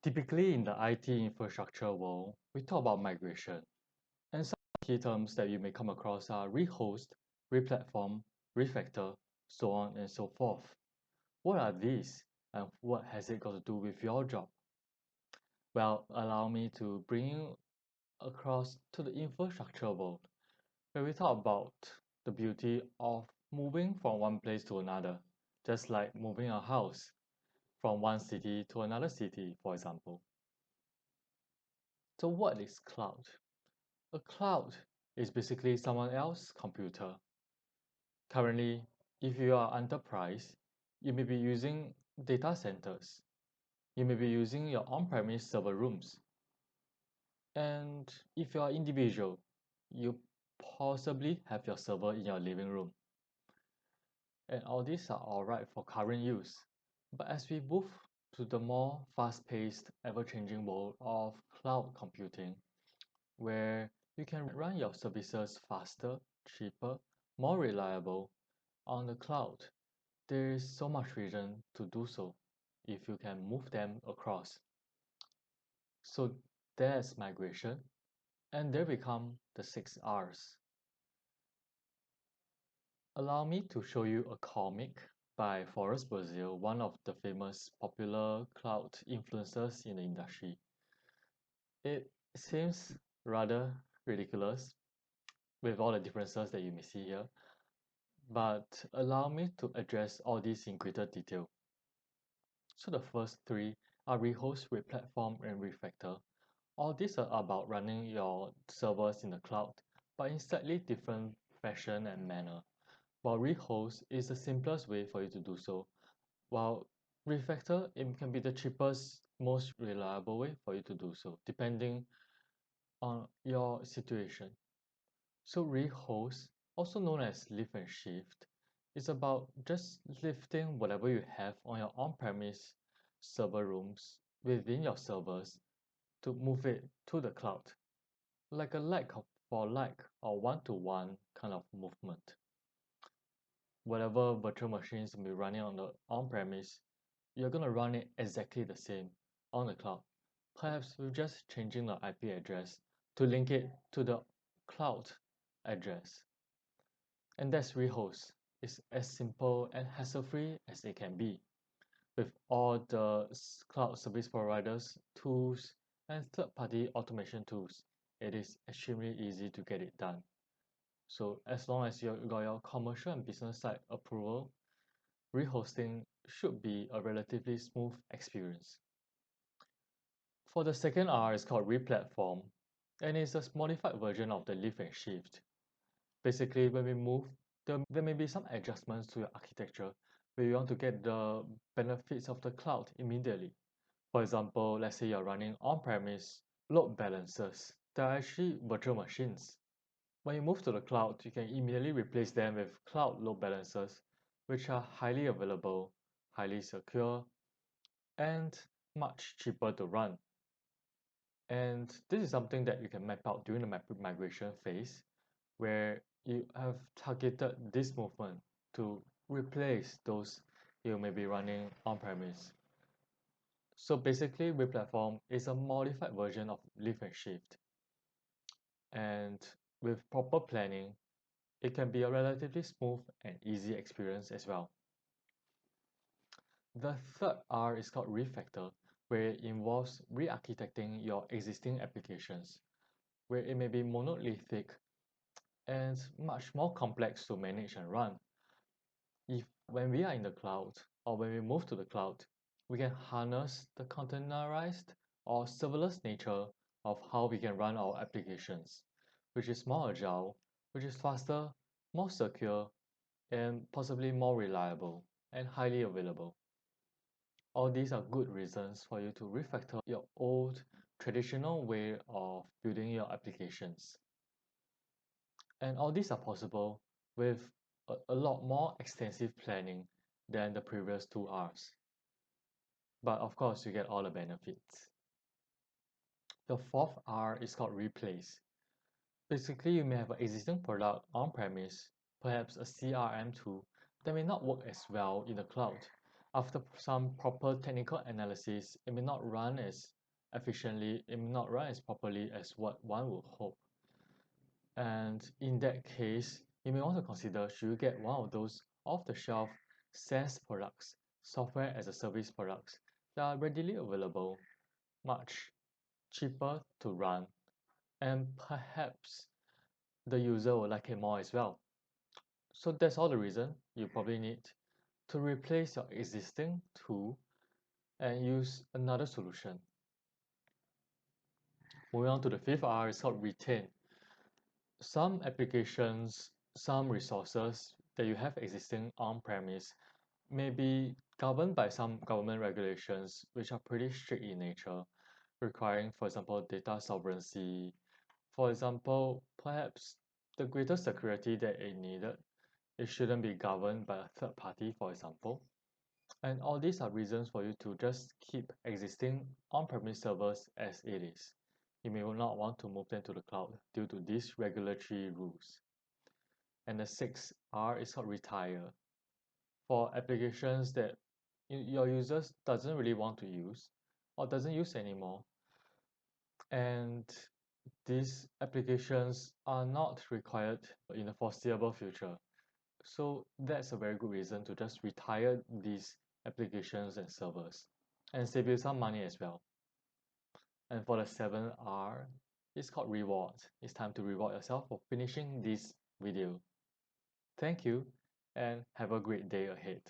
Typically in the IT infrastructure world, we talk about migration. And some key terms that you may come across are rehost, replatform, refactor, so on and so forth. What are these and what has it got to do with your job? Well, allow me to bring you across to the infrastructure world, where we talk about the beauty of moving from one place to another, just like moving a house from one city to another city, for example. So what is cloud? A cloud is basically someone else's computer. Currently, if you are enterprise, you may be using data centers. You may be using your on-premise server rooms. And if you are individual, you possibly have your server in your living room. And all these are alright for current use. But as we move to the more fast-paced, ever-changing world of cloud computing, where you can run your services faster, cheaper, more reliable on the cloud, there is so much reason to do so if you can move them across. So there's migration, and there become the 6 R's. Allow me to show you a comic by Forrest Brazil, one of the famous popular cloud influencers in the industry. It seems rather ridiculous with all the differences that you may see here, but allow me to address all these in greater detail. So the first three are Rehost, Replatform, and Refactor. All these are about running your servers in the cloud, but in slightly different fashion and manner. While Rehost is the simplest way for you to do so, while Refactor it can be the cheapest, most reliable way for you to do so, depending on your situation. So Rehost, also known as lift and shift, is about just lifting whatever you have on your on-premise server rooms within your servers to move it to the cloud, like a for like or one-to-one kind of movement. Whatever virtual machines will be running on the on-premise, you're going to run it exactly the same on the cloud, perhaps with just changing the IP address to link it to the cloud address. And that's Rehost. It's as simple and hassle-free as it can be. With all the cloud service providers, tools, and third-party automation tools, it is extremely easy to get it done. So as long as you got your commercial and business side approval, rehosting should be a relatively smooth experience. For the second R, it's called Replatform, and it's a modified version of the lift and shift. Basically, when we move, there may be some adjustments to your architecture where you want to get the benefits of the cloud immediately. For example, let's say you're running on-premise load balancers. They're actually virtual machines. When you move to the cloud, you can immediately replace them with cloud load balancers, which are highly available, highly secure, and much cheaper to run. And this is something that you can map out during the migration phase, where you have targeted this movement to replace those you may be running on-premise. So basically, Replatform is a modified version of lift and shift. And with proper planning, it can be a relatively smooth and easy experience as well. The third R is called Refactor, where it involves re-architecting your existing applications, where it may be monolithic and much more complex to manage and run. If when we are in the cloud or when we move to the cloud, we can harness the containerized or serverless nature of how we can run our applications, which is more agile, which is faster, more secure, and possibly more reliable and highly available. All these are good reasons for you to refactor your old traditional way of building your applications. And all these are possible with a lot more extensive planning than the previous 2 Rs. But of course, you get all the benefits. The fourth R is called replace. Basically, you may have an existing product on-premise, perhaps a CRM tool that may not work as well in the cloud. After some proper technical analysis, it may not run as efficiently, it may not run as properly as what one would hope. And in that case, you may want to consider should you get one of those off-the-shelf SaaS products, software as a service products that are readily available, much cheaper to run, and perhaps the user will like it more as well. So that's all the reason you probably need to replace your existing tool and use another solution. Moving on to the fifth R is called retain. Some applications, some resources that you have existing on-premise may be governed by some government regulations which are pretty strict in nature, requiring, for example, data sovereignty. For example, perhaps the greater security that it needed, it shouldn't be governed by a third party, for example. And all these are reasons for you to just keep existing on-premise servers as it is. You may not want to move them to the cloud due to these regulatory rules. And the sixth R is called retire. For applications that your users doesn't really want to use or doesn't use anymore, and these applications are not required in the foreseeable future. So that's a very good reason to just retire these applications and servers and save you some money as well. And for the 7R, it's called reward. It's time to reward yourself for finishing this video. Thank you and have a great day ahead.